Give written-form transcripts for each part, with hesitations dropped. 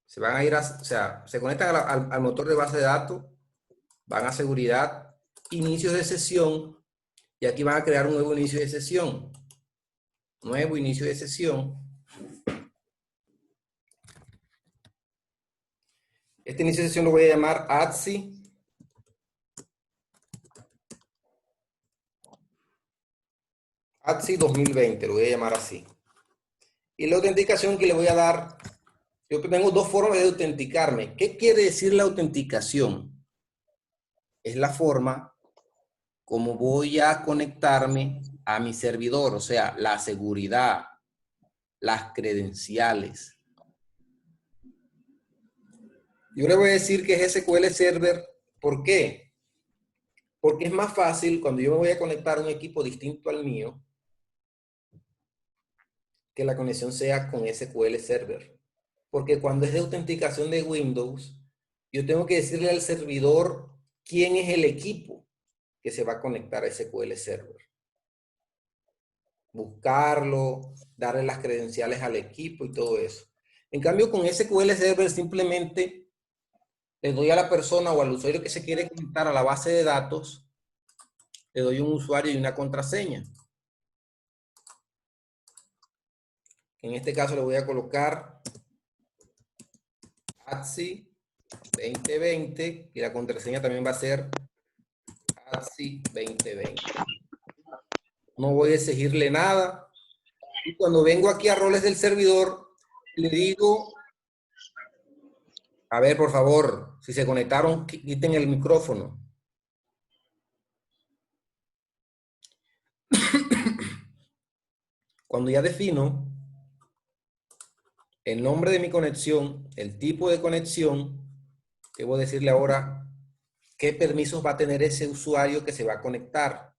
Se van a ir o sea, se conectan al motor de base de datos, van a seguridad, inicio de sesión, y aquí van a crear un nuevo inicio de sesión. Nuevo inicio de sesión. Este inicio de sesión lo voy a llamar ATSI. ATSI 2020, lo voy a llamar así. Y la autenticación que le voy a dar, yo tengo dos formas de autenticarme. ¿Qué quiere decir la autenticación? Es la forma como voy a conectarme a mi servidor, o sea, la seguridad, las credenciales. Yo le voy a decir que es SQL Server. ¿Por qué? Porque es más fácil cuando yo me voy a conectar a un equipo distinto al mío, que la conexión sea con SQL Server. Porque cuando es de autenticación de Windows, yo tengo que decirle al servidor quién es el equipo que se va a conectar a SQL Server. Buscarlo, darle las credenciales al equipo y todo eso. En cambio, con SQL Server simplemente le doy a la persona o al usuario que se quiere conectar a la base de datos, le doy un usuario y una contraseña. En este caso le voy a colocar ATSI 2020 y la contraseña también va a ser ATSI 2020. No voy a exigirle nada. Y cuando vengo aquí a roles del servidor, le digo, a ver, por favor, si se conectaron, quiten el micrófono. Cuando ya defino el nombre de mi conexión, el tipo de conexión, debo decirle ahora qué permisos va a tener ese usuario que se va a conectar.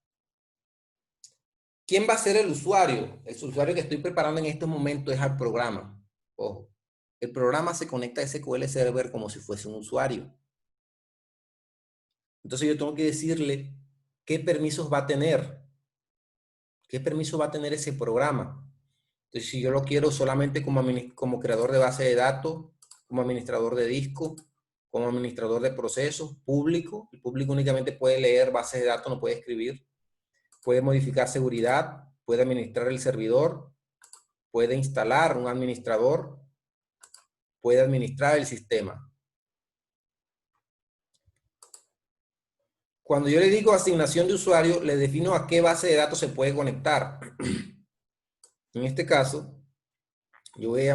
¿Quién va a ser el usuario? El usuario que estoy preparando en estos momentos es al programa. Ojo, el programa se conecta a SQL Server como si fuese un usuario. Entonces yo tengo que decirle qué permisos va a tener. ¿Qué permiso va a tener ese programa? Entonces, si yo lo quiero solamente como creador de base de datos, como administrador de disco, como administrador de procesos, público. El público únicamente puede leer bases de datos, no puede escribir. Puede modificar seguridad, puede administrar el servidor, puede instalar un administrador, puede administrar el sistema. Cuando yo le digo asignación de usuario, le defino a qué base de datos se puede conectar. En este caso, yo voy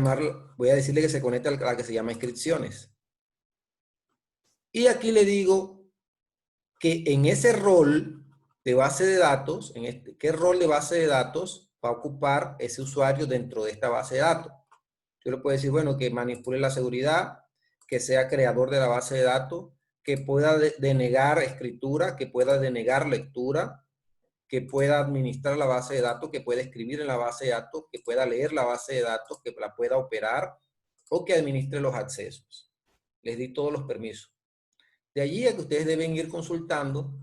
a decirle que se conecte a la que se llama inscripciones. Y aquí le digo que en ese rol de base de datos, ¿qué rol de base de datos va a ocupar ese usuario dentro de esta base de datos? Yo le puedo decir, bueno, que manipule la seguridad, que sea creador de la base de datos, que pueda denegar escritura, que pueda denegar lectura, que pueda administrar la base de datos, que pueda escribir en la base de datos, que pueda leer la base de datos, que la pueda operar o que administre los accesos. Les di todos los permisos. De allí a que ustedes deben ir consultando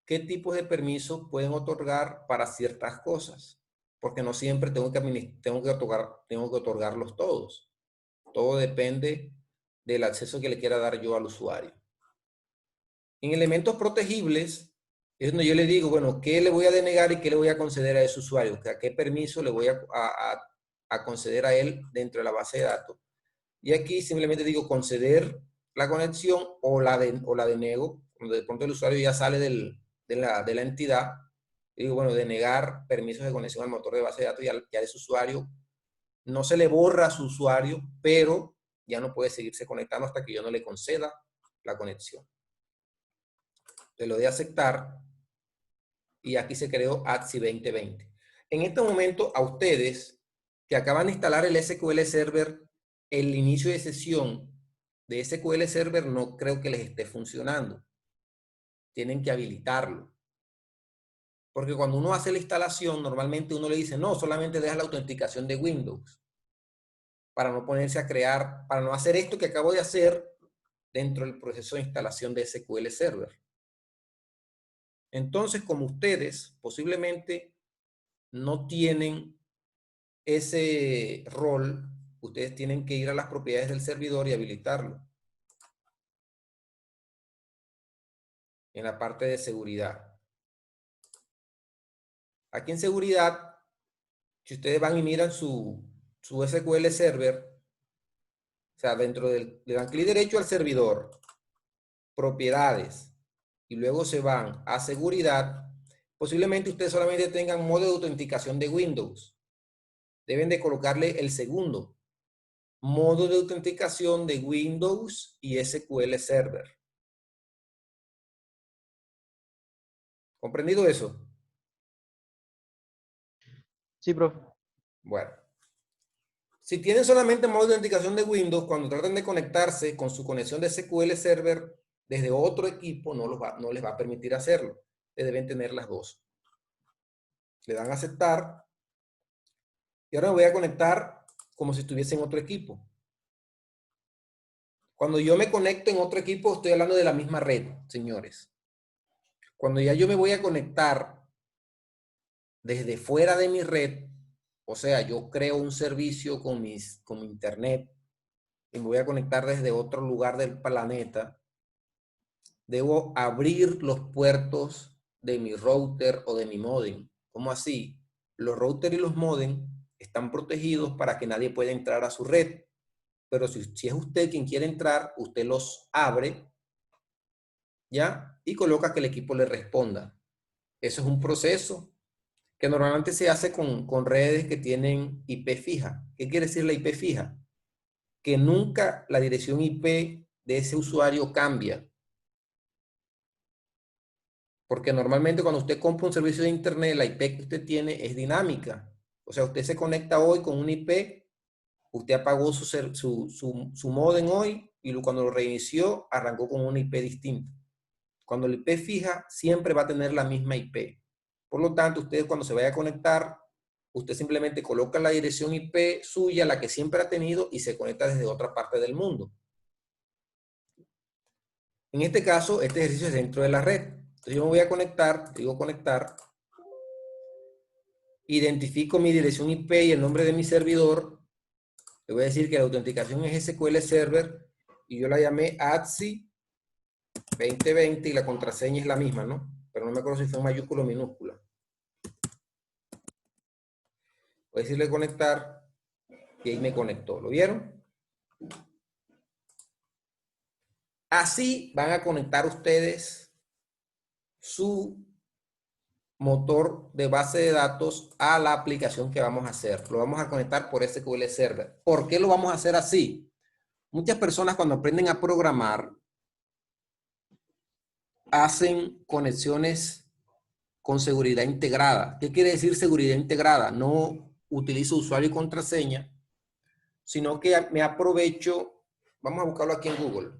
qué tipos de permisos pueden otorgar para ciertas cosas, porque no siempre tengo que otorgarlos todos. Todo depende del acceso que le quiera dar yo al usuario. En elementos protegibles, es donde yo le digo, bueno, ¿qué le voy a denegar y qué le voy a conceder a ese usuario? ¿A qué permiso le voy a conceder a él dentro de la base de datos? Y aquí simplemente digo conceder la conexión o la denego. Cuando de pronto el usuario ya sale de la entidad, digo, bueno, denegar permisos de conexión al motor de base de datos, ya ese usuario no se le borra a su usuario, pero ya no puede seguirse conectando hasta que yo no le conceda la conexión. Le lo de aceptar y aquí se creó ATSI 2020. En este momento, a ustedes que acaban de instalar el SQL Server, el inicio de sesión de SQL Server no creo que les esté funcionando. Tienen que habilitarlo. Porque cuando uno hace la instalación, normalmente uno le dice, no, solamente deja la autenticación de Windows. Para no ponerse a crear, para no hacer esto que acabo de hacer dentro del proceso de instalación de SQL Server. Entonces, como ustedes posiblemente no tienen ese rol, ustedes tienen que ir a las propiedades del servidor y habilitarlo. En la parte de seguridad. Aquí en seguridad, si ustedes van y miran su SQL Server, o sea, le dan clic derecho al servidor, propiedades, y luego se van a seguridad, posiblemente ustedes solamente tengan modo de autenticación de Windows. Deben de colocarle el segundo, modo de autenticación de Windows y SQL Server. ¿Comprendido eso? Sí, profe. Bueno. Si tienen solamente modo de autenticación de Windows, cuando traten de conectarse con su conexión de SQL Server desde otro equipo, no les va a permitir hacerlo. Deben tener las dos. Le dan a aceptar. Y ahora me voy a conectar como si estuviese en otro equipo. Cuando yo me conecto en otro equipo, estoy hablando de la misma red, señores. Cuando ya yo me voy a conectar desde fuera de mi red, o sea, yo creo un servicio con mi internet y me voy a conectar desde otro lugar del planeta, debo abrir los puertos de mi router o de mi módem. ¿Cómo así? Los routers y los módem están protegidos para que nadie pueda entrar a su red. Pero si es usted quien quiere entrar, usted los abre, ¿ya? Y coloca que el equipo le responda. Eso es un proceso que normalmente se hace con redes que tienen IP fija. ¿Qué quiere decir la IP fija? Que nunca la dirección IP de ese usuario cambia. Porque normalmente cuando usted compra un servicio de internet, la IP que usted tiene es dinámica. O sea, usted se conecta hoy con un IP, usted apagó su modem hoy y cuando lo reinició, arrancó con una IP distinta. Cuando la IP fija, siempre va a tener la misma IP. Por lo tanto, usted cuando se vaya a conectar, usted simplemente coloca la dirección IP suya, la que siempre ha tenido, y se conecta desde otra parte del mundo. En este caso, este ejercicio es dentro de la red. Entonces yo me voy a conectar, digo conectar, identifico mi dirección IP y el nombre de mi servidor. Le voy a decir que la autenticación es SQL Server y yo la llamé ATSI 2020 y la contraseña es la misma, ¿no? Pero no me acuerdo si fue en mayúscula o minúscula. Voy a decirle conectar y ahí me conectó. ¿Lo vieron? Así van a conectar ustedes su motor de base de datos a la aplicación que vamos a hacer. Lo vamos a conectar por SQL Server. ¿Por qué lo vamos a hacer así? Muchas personas cuando aprenden a programar hacen conexiones con seguridad integrada. ¿Qué quiere decir seguridad integrada? No utilizo usuario y contraseña, sino que me aprovecho, vamos a buscarlo aquí en Google.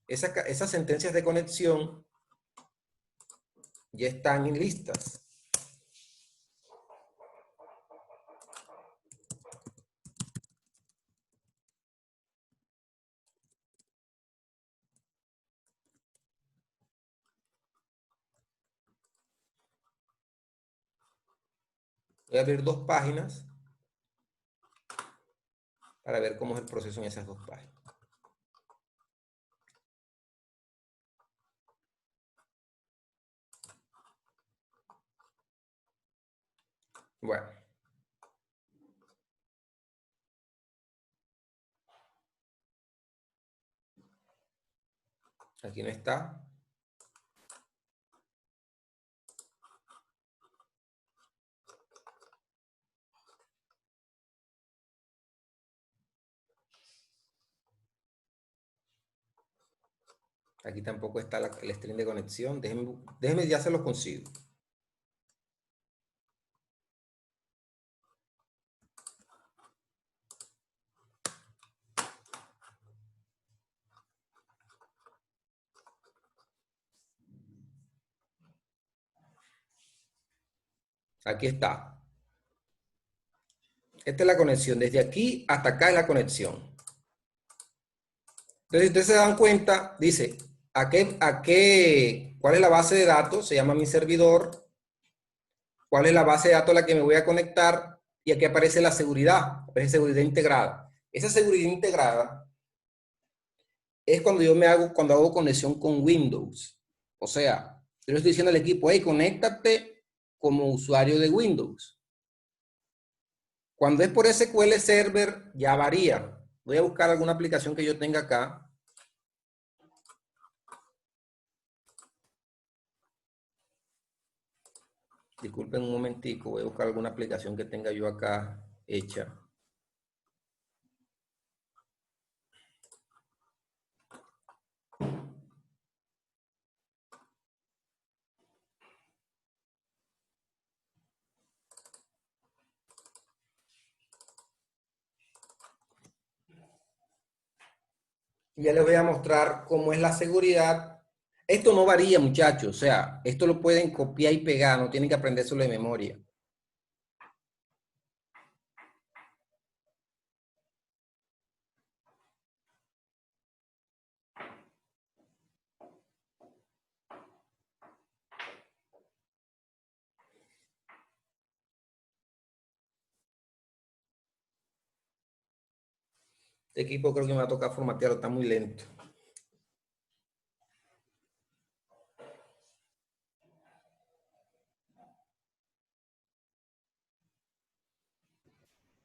Esas sentencias de conexión ya están en listas. Voy a abrir dos páginas para ver cómo es el proceso en esas dos páginas. Bueno. Aquí no está. Aquí tampoco está el string de conexión. Déjenme ya se los consigo. Aquí está. Esta es la conexión. Desde aquí hasta acá es la conexión. Entonces, si ustedes se dan cuenta, dice, ¿cuál es la base de datos? Se llama mi servidor. ¿Cuál es la base de datos a la que me voy a conectar? Y aquí aparece la seguridad, aparece seguridad integrada. Esa seguridad integrada es cuando hago conexión con Windows. O sea, yo le estoy diciendo al equipo, hey, conéctate como usuario de Windows. Cuando es por SQL Server, ya varía. Voy a buscar alguna aplicación que yo tenga acá. Disculpen un momentico, voy a buscar alguna aplicación que tenga yo acá hecha. Ya les voy a mostrar cómo es la seguridad. Esto no varía, muchachos. O sea, esto lo pueden copiar y pegar, no tienen que aprendérselo de memoria. Este equipo creo que me va a tocar formatearlo, está muy lento.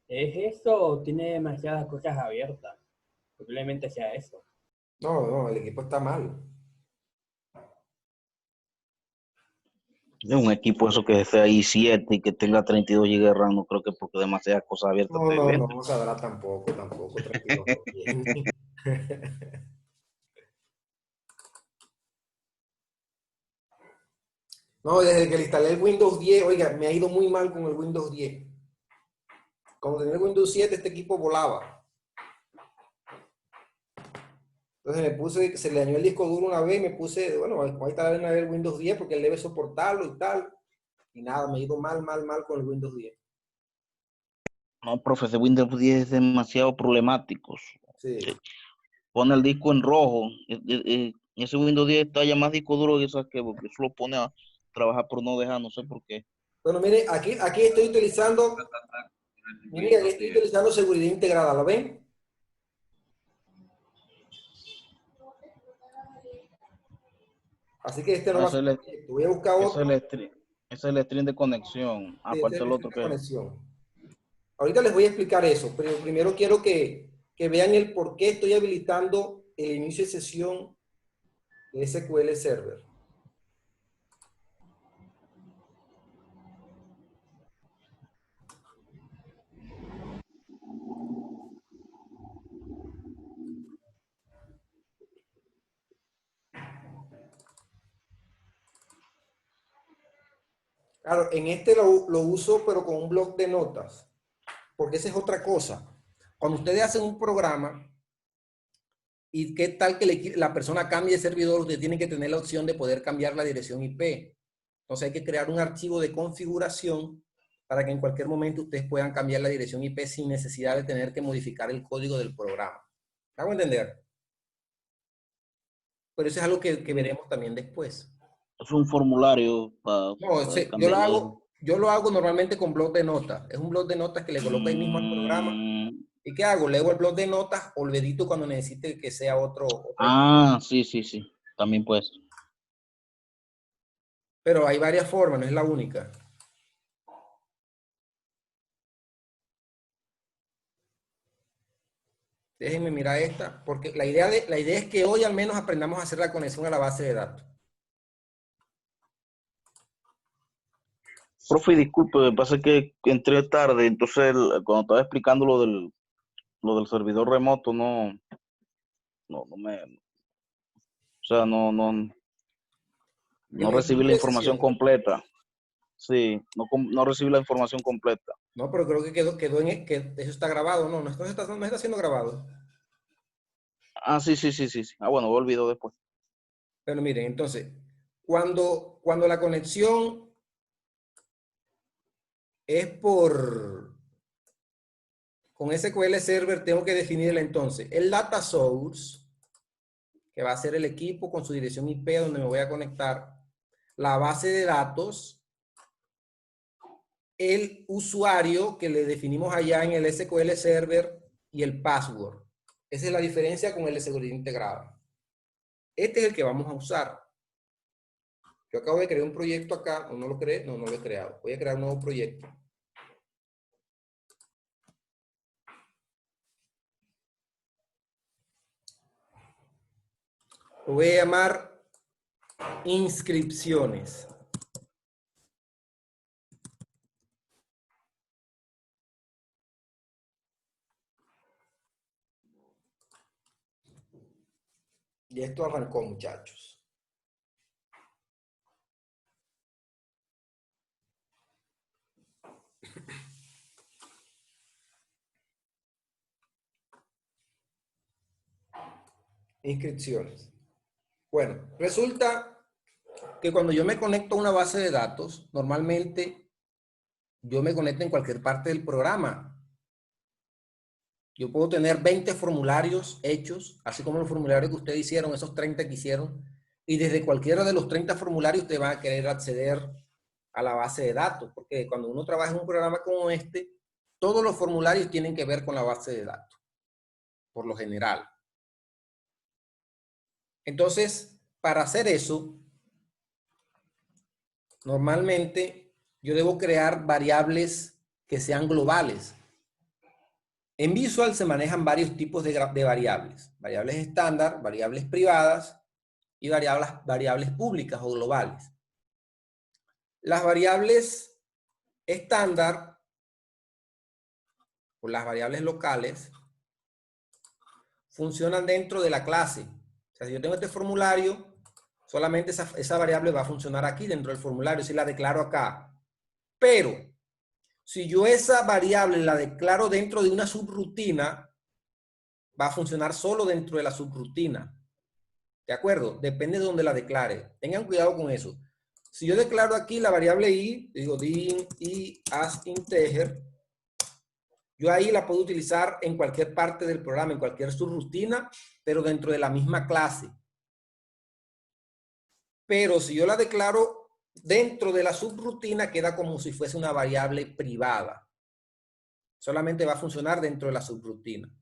¿Es eso o tiene demasiadas cosas abiertas? Posiblemente sea eso. No, no, el equipo está mal. Es un equipo eso que sea i7 y que tenga 32 GB de RAM, no creo que porque demasiadas cosas abiertas No, te no, venden. no, Sadra tampoco, tranquilo. No, desde que le instalé el Windows 10, oiga, me ha ido muy mal con el Windows 10. Cuando tenía el Windows 7, este equipo volaba. Entonces me puse, se le dañó el disco duro una vez y me puse, bueno, voy a instalar una vez el Windows 10 porque él debe soportarlo y tal. Y nada, me ha ido mal con el Windows 10. No, profe, ese Windows 10 es demasiado problemático. Sí. Pone el disco en rojo. Ese Windows 10 está ya más disco duro que eso que porque eso lo pone a trabajar por no dejar, no sé por qué. Bueno, mire, aquí estoy utilizando, mire, aquí estoy utilizando seguridad integrada, ¿lo ven? Así que este no No, va a ser el proyecto. Voy a buscar ese otro. es el stream de conexión. Sí, este Aparte el es otro de que. conexión. Ahorita les voy a explicar eso, pero primero quiero que vean el por qué estoy habilitando el inicio de sesión de SQL Server. Claro, en este lo uso, pero con un bloc de notas, porque esa es otra cosa. Cuando ustedes hacen un programa, y qué tal que la persona cambie de servidor, usted tiene que tener la opción de poder cambiar la dirección IP. Entonces hay que crear un archivo de configuración para que en cualquier momento ustedes puedan cambiar la dirección IP sin necesidad de tener que modificar el código del programa. ¿Me hago entender? Pero eso es algo que veremos también después. Es un formulario para No, cambiar. yo lo hago normalmente con blog de notas. Es un blog de notas que le coloco ahí mismo al programa. ¿Y qué hago? Leo el blog de notas o lo edito cuando necesite que sea otra información. Sí, sí, sí. También pues. Pero hay varias formas, no es la única. Déjenme mirar esta, porque la idea es que hoy al menos aprendamos a hacer la conexión a la base de datos. Profe, disculpe, lo que pasa es que entré tarde, entonces cuando estaba explicando lo del servidor remoto, no me, o sea, no El recibí inicio la de información sesión. completa. Sí, no recibí la información completa. No, pero creo que quedó que eso está grabado, no, no está siendo grabado. Sí, sí, sí, sí, sí. Bueno, me olvido después. Pero miren, entonces, cuando la conexión es con SQL Server, tengo que definirla entonces. El data source, que va a ser el equipo con su dirección IP donde me voy a conectar. La base de datos, el usuario que le definimos allá en el SQL Server y el password. Esa es la diferencia con el de seguridad integrada. Este es el que vamos a usar. Yo acabo de crear un proyecto acá, o no lo creé, no lo he creado. Voy a crear un nuevo proyecto. Lo voy a llamar inscripciones. Y esto arrancó, muchachos. Inscripciones. Bueno, resulta que cuando yo me conecto a una base de datos, normalmente yo me conecto en cualquier parte del programa. Yo puedo tener 20 formularios hechos, así como los formularios que ustedes hicieron, esos 30 que hicieron, y desde cualquiera de los 30 formularios ustedes van a querer acceder a la base de datos, porque cuando uno trabaja en un programa como este, todos los formularios tienen que ver con la base de datos, por lo general. Entonces, para hacer eso, normalmente yo debo crear variables que sean globales. En Visual se manejan varios tipos de variables. Variables estándar, variables privadas y variables públicas o globales. Las variables estándar o las variables locales funcionan dentro de la clase. O sea, si yo tengo este formulario, solamente esa variable va a funcionar aquí dentro del formulario, si la declaro acá. Pero, si yo esa variable la declaro dentro de una subrutina, va a funcionar solo dentro de la subrutina. ¿De acuerdo? Depende de donde la declare. Tengan cuidado con eso. Si yo declaro aquí la variable i, digo i as integer, yo ahí la puedo utilizar en cualquier parte del programa, en cualquier subrutina, pero dentro de la misma clase. Pero si yo la declaro dentro de la subrutina, queda como si fuese una variable privada. Solamente va a funcionar dentro de la subrutina.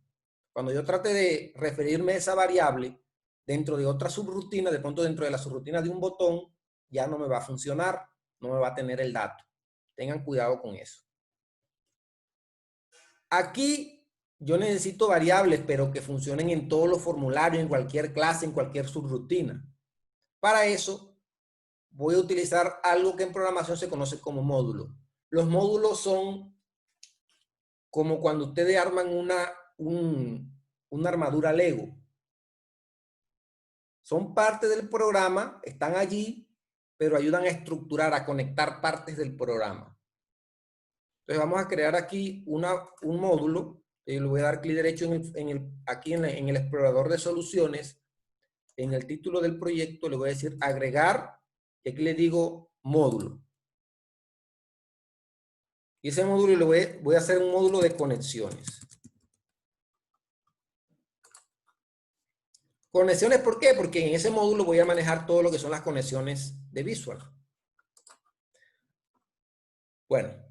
Cuando yo trate de referirme a esa variable dentro de otra subrutina, de pronto dentro de la subrutina de un botón, ya no me va a funcionar, no me va a tener el dato. Tengan cuidado con eso. Aquí yo necesito variables, pero que funcionen en todos los formularios, en cualquier clase, en cualquier subrutina. Para eso voy a utilizar algo que en programación se conoce como módulo. Los módulos son como cuando ustedes arman una armadura Lego. Son parte del programa, están allí, pero ayudan a estructurar, a conectar partes del programa. Entonces vamos a crear aquí un módulo. Le voy a dar clic derecho aquí en el explorador de soluciones. En el título del proyecto le voy a decir agregar, y aquí le digo módulo. Y ese módulo voy a hacer un módulo de conexiones. Conexiones, ¿por qué? Porque en ese módulo voy a manejar todo lo que son las conexiones de Visual. Bueno.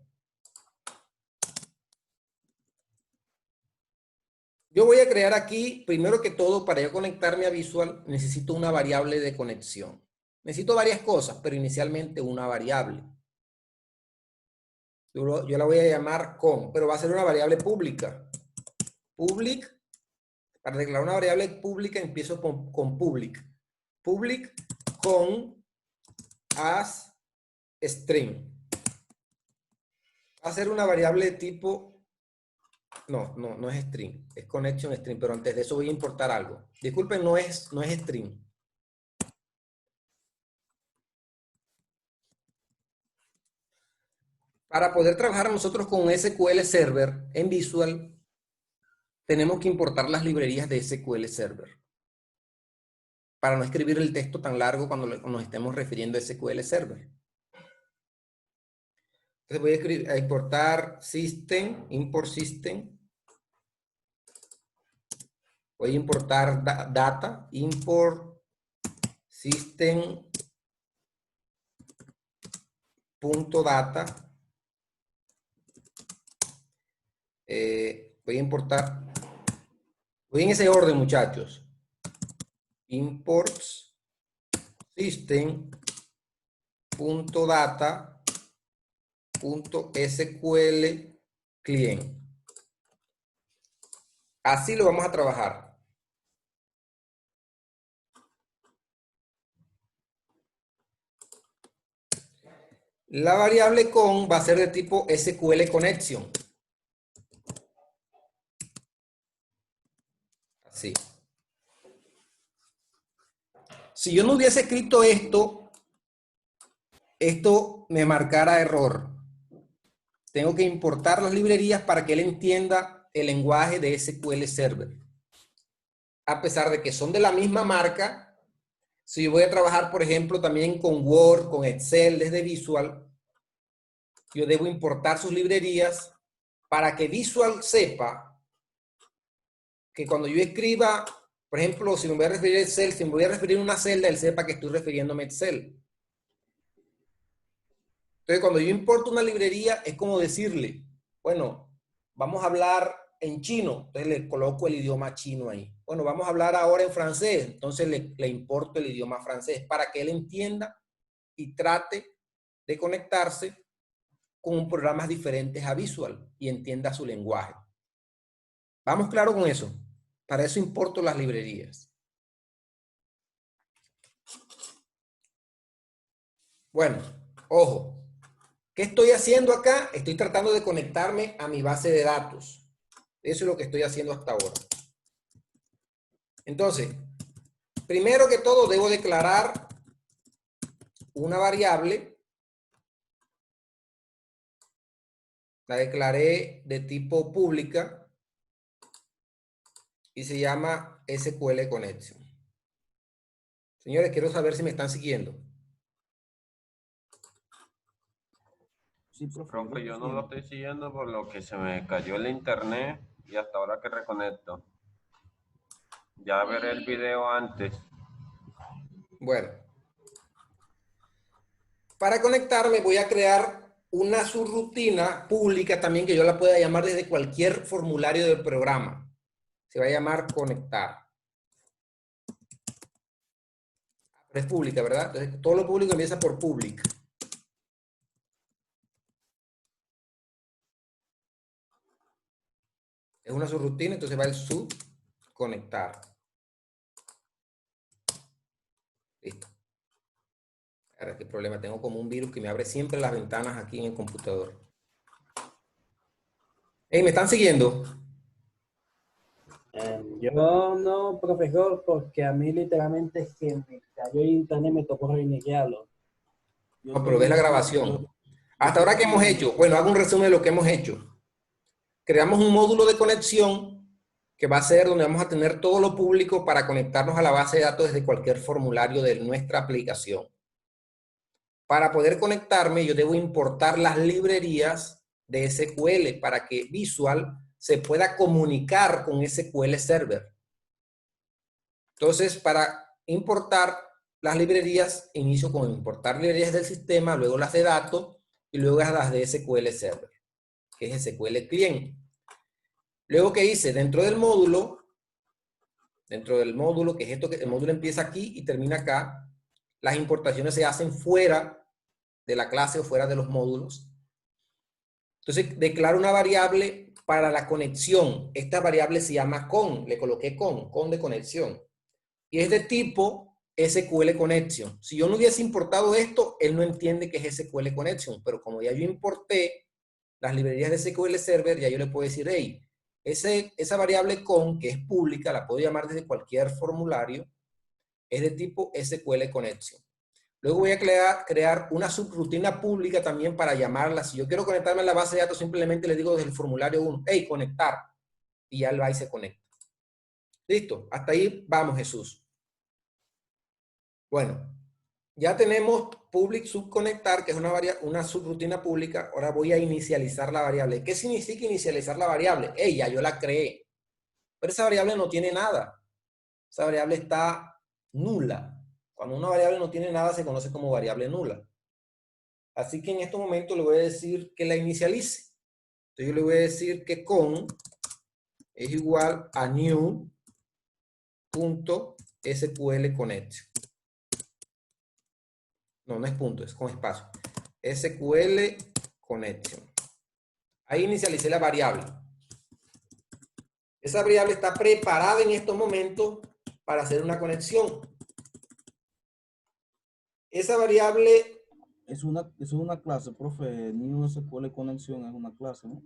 Yo voy a crear aquí, primero que todo, para yo conectarme a Visual, necesito una variable de conexión. Necesito varias cosas, pero inicialmente una variable. Yo la voy a llamar con, pero va a ser una variable pública. Public, para declarar una variable pública empiezo con public. Public con as string. Va a ser una variable de tipo, no es string, es connection string, pero antes de eso voy a importar algo. Disculpen, no es string. Para poder trabajar nosotros con SQL Server en Visual, tenemos que importar las librerías de SQL Server para no escribir el texto tan largo cuando nos estemos refiriendo a SQL Server. Entonces voy a importar system, import system. Voy a importar data, import system.data. Voy a importar, voy en ese orden, muchachos. Imports system.data.sql client. Así lo vamos a trabajar. La variable con va a ser de tipo SQL connection. Así. Si yo no hubiese escrito esto, esto me marcara error. Tengo que importar las librerías para que él entienda el lenguaje de SQL Server. A pesar de que son de la misma marca, si yo voy a trabajar, por ejemplo, también con Word, con Excel, desde Visual, yo debo importar sus librerías para que Visual sepa que cuando yo escriba, por ejemplo, si me voy a referir a Excel, si me voy a referir a una celda, él sepa que estoy refiriéndome a Excel. Entonces, cuando yo importo una librería, es como decirle, bueno, vamos a hablar en chino, entonces le coloco el idioma chino ahí. Bueno, vamos a hablar ahora en francés, entonces le importo el idioma francés para que él entienda y trate de conectarse con programas diferentes a Visual y entienda su lenguaje. ¿Vamos claro con eso? Para eso importo las librerías. Bueno, ojo. ¿Qué estoy haciendo acá? Estoy tratando de conectarme a mi base de datos. Eso es lo que estoy haciendo hasta ahora. Entonces, primero que todo debo declarar una variable. La declaré de tipo pública y se llama SQL Connection. Señores, quiero saber si me están siguiendo. Sí, profe. Profe, yo no lo estoy siguiendo por lo que se me cayó el internet y hasta ahora que reconecto. Ya veré el video antes. Bueno. Para conectarme voy a crear una subrutina pública también que yo la pueda llamar desde cualquier formulario del programa. Se va a llamar conectar. Pero es pública, ¿verdad? Entonces, todo lo público empieza por public. Es una subrutina, entonces va el sub conectar. Listo. Ahora, qué problema. Tengo como un virus que me abre siempre las ventanas aquí en el computador. Hey, ¿me están siguiendo? Yo no, profesor, porque a mí literalmente es que me cayó el internet, me tocó reiniciarlo. No, pero ves la grabación. Hasta ahora, ¿qué hemos hecho? Bueno, hago un resumen de lo que hemos hecho. Creamos un módulo de conexión que va a ser donde vamos a tener todo lo público para conectarnos a la base de datos desde cualquier formulario de nuestra aplicación. Para poder conectarme, yo debo importar las librerías de SQL para que Visual se pueda comunicar con SQL Server. Entonces, para importar las librerías, inicio con importar librerías del sistema, luego las de datos y luego las de SQL Server, que es SQL Client. Luego, ¿qué hice? Dentro del módulo, que es esto, que el módulo empieza aquí y termina acá, las importaciones se hacen fuera de la clase o fuera de los módulos. Entonces, declaro una variable para la conexión. Esta variable se llama con, le coloqué con de conexión. Y es de tipo SQL Connection. Si yo no hubiese importado esto, él no entiende que es SQL Connection, pero como ya yo importé las librerías de SQL Server, ya yo le puedo decir, hey, esa variable con, que es pública, la puedo llamar desde cualquier formulario, es de tipo SQL Connection. Luego voy a crear una subrutina pública también para llamarla. Si yo quiero conectarme a la base de datos, simplemente le digo desde el formulario 1, hey, conectar, y ya él va y se conecta. Listo, hasta ahí vamos, Jesús. Bueno, ya tenemos public subconectar, que es una subrutina pública. Ahora voy a inicializar la variable. ¿Qué significa inicializar la variable? Hey, ya yo la creé. Pero esa variable no tiene nada. Esa variable está nula. Cuando una variable no tiene nada, se conoce como variable nula. Así que en este momento le voy a decir que la inicialice. Entonces yo le voy a decir que con es igual a new.sql connection. No, no es punto, es con espacio. SQL connection. Ahí inicialicé la variable. Esa variable está preparada en estos momentos para hacer una conexión. Esa variable Es una clase, profe. New SQL conexión es una clase, ¿no?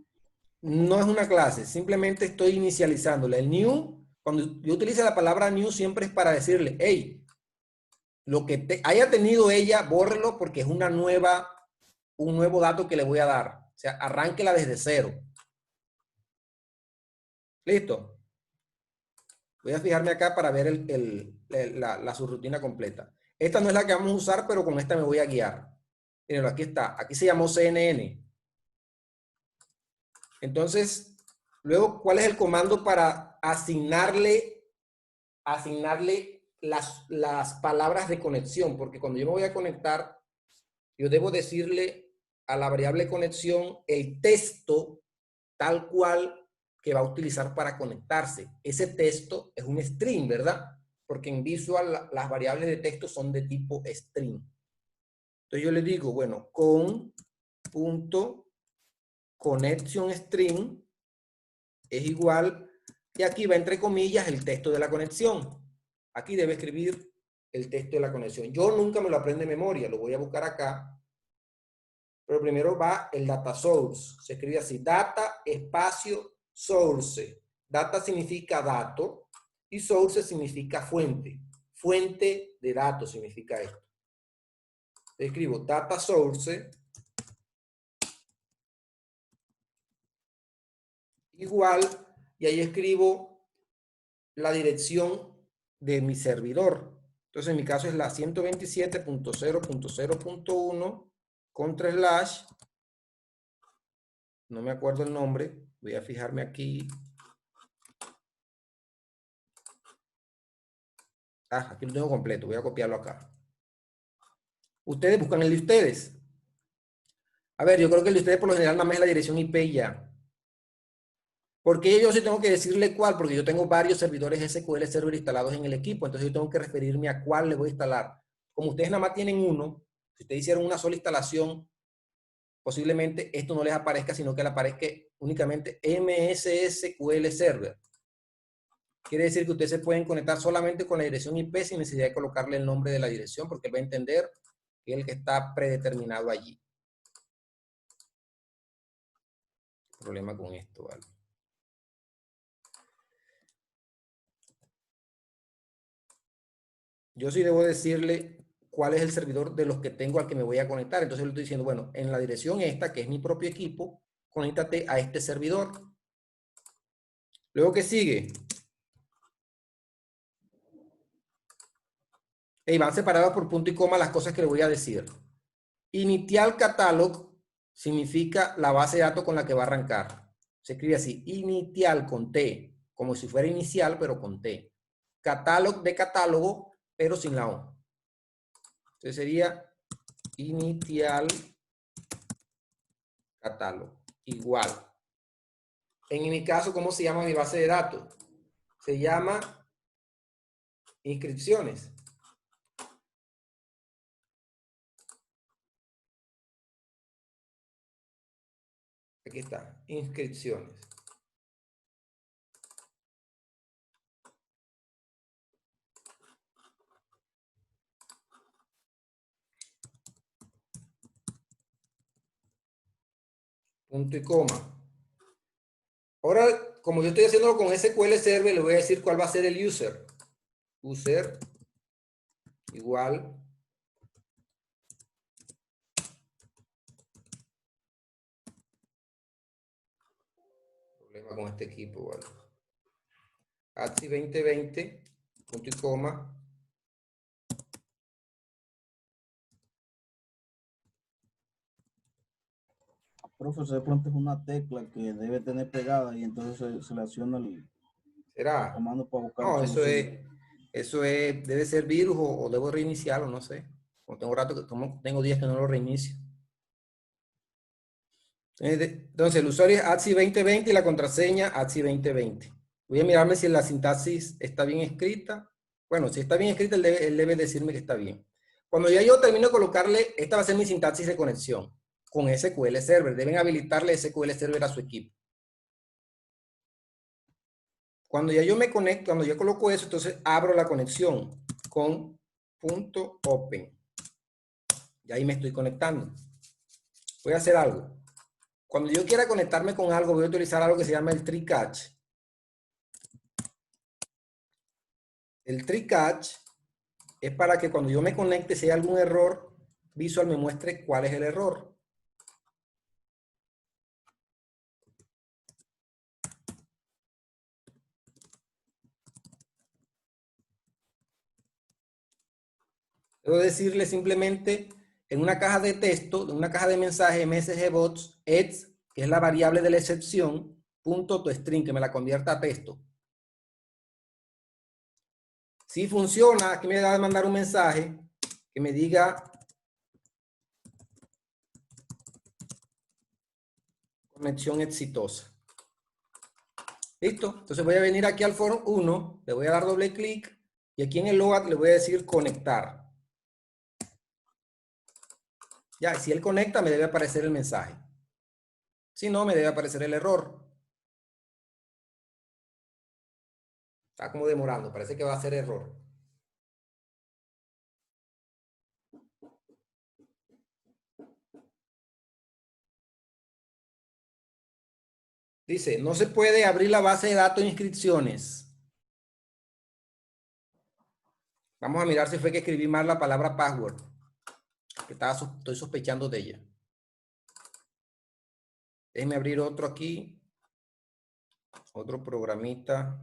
no es una clase, simplemente estoy inicializándola. El new, cuando yo utilizo la palabra new, siempre es para decirle, hey, lo que haya tenido ella, bórrelo porque es un nuevo dato que le voy a dar. O sea, arránquela desde cero. ¿Listo? Voy a fijarme acá para ver la subrutina completa. Esta no es la que vamos a usar, pero con esta me voy a guiar. Miren, aquí está. Aquí se llamó CNN. Entonces, luego, ¿cuál es el comando para asignarle las palabras de conexión? Porque cuando yo me voy a conectar, yo debo decirle a la variable conexión el texto tal cual que va a utilizar para conectarse. Ese texto es un string, ¿verdad? Porque en Visual las variables de texto son de tipo string. Entonces yo le digo, bueno, con punto connection string es igual, y aquí va entre comillas el texto de la conexión. Aquí debe escribir el texto de la conexión. Yo nunca me lo aprendo de memoria, lo voy a buscar acá. Pero primero va el data source. Se escribe así, data espacio source. Data significa dato y source significa fuente. Fuente de datos significa esto. Escribo data source igual, y ahí escribo la dirección de mi servidor. Entonces en mi caso es la 127.0.0.1 contra slash, no me acuerdo el nombre, voy a fijarme aquí. Aquí lo tengo completo, voy a copiarlo acá. Ustedes buscan el de ustedes. A ver, yo creo que el de ustedes por lo general nada más es la dirección IP ya. Porque yo sí tengo que decirle cuál, porque yo tengo varios servidores SQL Server instalados en el equipo, entonces yo tengo que referirme a cuál le voy a instalar. Como ustedes nada más tienen uno, si ustedes hicieron una sola instalación, posiblemente esto no les aparezca, sino que le aparezca únicamente MS SQL Server. Quiere decir que ustedes se pueden conectar solamente con la dirección IP sin necesidad de colocarle el nombre de la dirección, porque él va a entender que es el que está predeterminado allí. Problema con esto, ¿vale? Yo sí debo decirle cuál es el servidor de los que tengo al que me voy a conectar. Entonces le estoy diciendo, bueno, en la dirección esta, que es mi propio equipo, conéctate a este servidor. Luego, ¿qué sigue? Y van separadas por punto y coma las cosas que le voy a decir. Initial catalog significa la base de datos con la que va a arrancar. Se escribe así, initial con T, como si fuera inicial, pero con T. Catalog de catálogo, pero sin la O. Entonces sería initial catálogo. Igual. En mi caso, ¿cómo se llama mi base de datos? Se llama inscripciones. Aquí está, inscripciones. Punto y coma. Ahora, como yo estoy haciéndolo con SQL Server, le voy a decir cuál va a ser el user. User igual. Problema con este equipo, ¿vale? ATSI 2020, punto y coma. Profesor, de pronto es una tecla que debe tener pegada y entonces se selecciona el ¿Será? comando para buscar No, solución. eso es, debe ser virus o debo reiniciarlo, no sé. Como tengo días que no lo reinicio. Entonces, el usuario es ATSI2020 y la contraseña ATSI2020. Voy a mirarme si la sintaxis está bien escrita. Bueno, si está bien escrita, él debe decirme que está bien. Cuando ya yo termino de colocarle, esta va a ser mi sintaxis de conexión con SQL Server. Deben habilitarle SQL Server a su equipo. Cuando ya yo me conecto, cuando yo coloco eso, entonces abro la conexión con .open. Y ahí me estoy conectando. Voy a hacer algo. Cuando yo quiera conectarme con algo, voy a utilizar algo que se llama el Tree Catch. El Tree Catch es para que cuando yo me conecte, si hay algún error visual, me muestre cuál es el error. Debo decirle simplemente en una caja de texto, en una caja de mensaje msgbots, ets, que es la variable de la excepción, .toString, que me la convierta a texto. Si funciona, aquí me va a mandar un mensaje que me diga conexión exitosa. ¿Listo? Entonces voy a venir aquí al foro 1, le voy a dar doble clic y aquí en el logout le voy a decir conectar. Ya, si él conecta me debe aparecer el mensaje. Si no, me debe aparecer el error. Está como demorando, parece que va a ser error. Dice, no se puede abrir la base de datos de inscripciones. Vamos a mirar si fue que escribí mal la palabra password. Estoy sospechando de ella. Déjenme abrir otro aquí. Otro programita.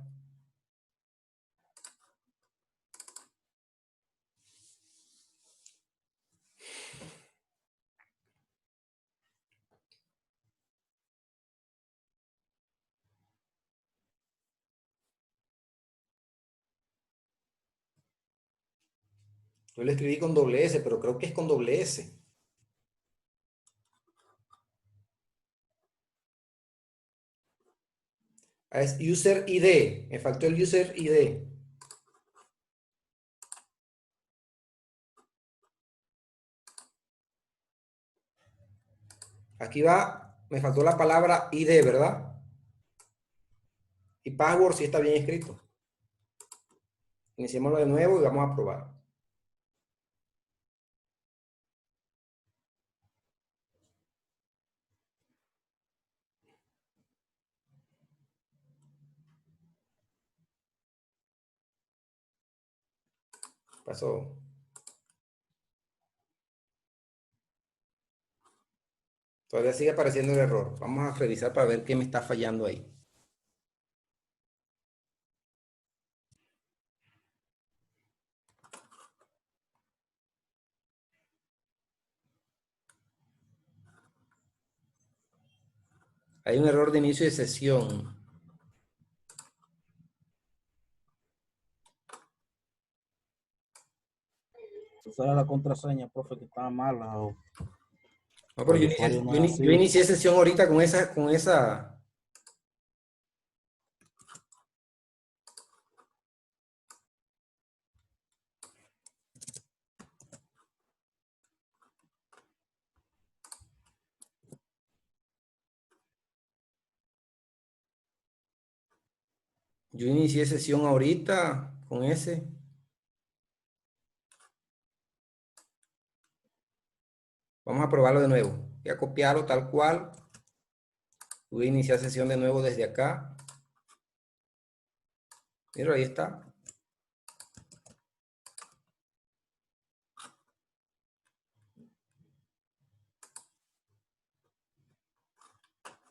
Yo le escribí con doble S, pero creo que es con doble S. Es user ID. Me faltó el user ID. Aquí va, me faltó la palabra ID, ¿verdad? Y password sí está bien escrito. Iniciémoslo de nuevo y vamos a probar. Pasó. Todavía sigue apareciendo el error. Vamos a revisar para ver qué me está fallando ahí. Hay un error de inicio de sesión. Esa era la contraseña, profe, que estaba mala. O No, pero el usuario no es yo así. inicié sesión ahorita con esa. Yo inicié sesión ahorita con ese. Vamos a probarlo de nuevo. Voy a copiarlo tal cual. Voy a iniciar sesión de nuevo desde acá. Mira, ahí está.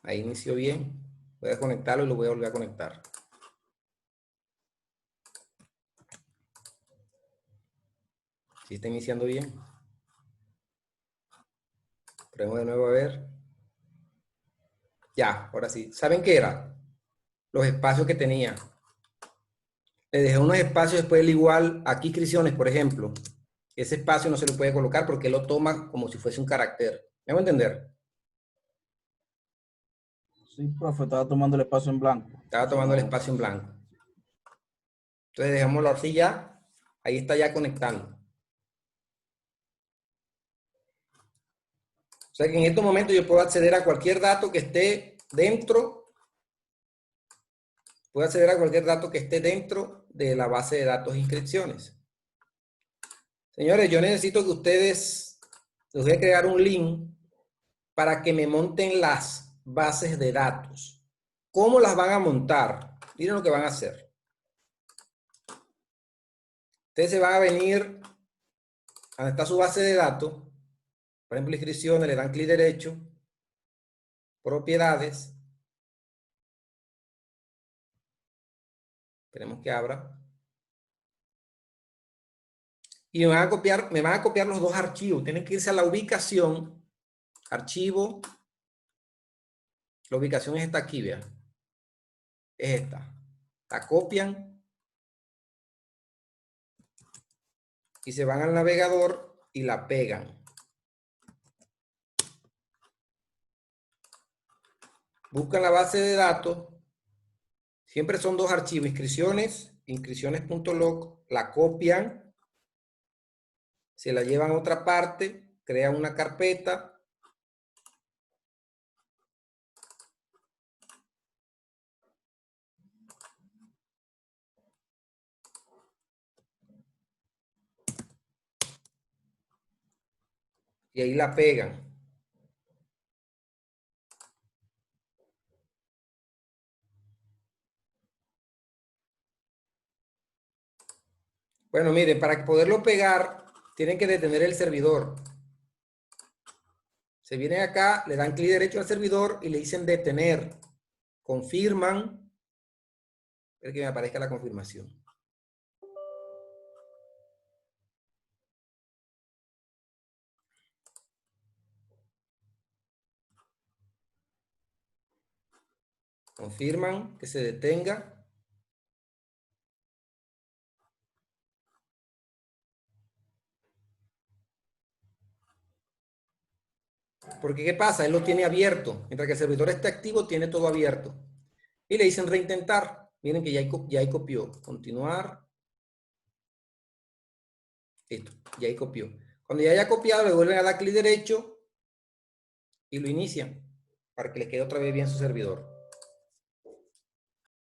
Ahí inició bien. Voy a conectarlo y lo voy a volver a conectar. Sí está iniciando bien. Probemos de nuevo a ver. Ya, ahora sí. ¿Saben qué era? Los espacios que tenía. Le dejé unos espacios después del igual. Aquí inscripciones, por ejemplo. Ese espacio no se lo puede colocar porque él lo toma como si fuese un carácter. ¿Me hago entender? Sí, profe, estaba tomando el espacio en blanco. Estaba tomando el espacio en blanco. Entonces dejémoslo así ya. Ahí está ya conectando. O sea que en estos momentos yo puedo acceder a cualquier dato que esté dentro. Puedo acceder a cualquier dato que esté dentro de la base de datos de inscripciones. Señores, yo necesito que ustedes, les voy a crear un link para que me monten las bases de datos. ¿Cómo las van a montar? Miren lo que van a hacer. Ustedes se van a venir a donde está su base de datos. Por ejemplo, inscripciones, le dan clic derecho. Propiedades. Esperemos que abra. Y me van a copiar los dos archivos. Tienen que irse a la ubicación. Archivo. La ubicación es esta aquí, vean. Es esta. La copian. Y se van al navegador y la pegan. Buscan la base de datos. Siempre son dos archivos. Inscripciones. Inscripciones.log. La copian. Se la llevan a otra parte. Crean una carpeta. Y ahí la pegan. Bueno, miren, para poderlo pegar, tienen que detener el servidor. Se vienen acá, le dan clic derecho al servidor y le dicen detener. Confirman. Espera que me aparezca la confirmación. Confirman que se detenga. Porque ¿qué pasa? Él lo tiene abierto. Mientras que el servidor esté activo, tiene todo abierto. Y le dicen reintentar. Miren que ya ahí copió. Continuar. Listo, ya ahí copió. Cuando ya haya copiado, le vuelven a dar clic derecho y lo inician para que les quede otra vez bien su servidor.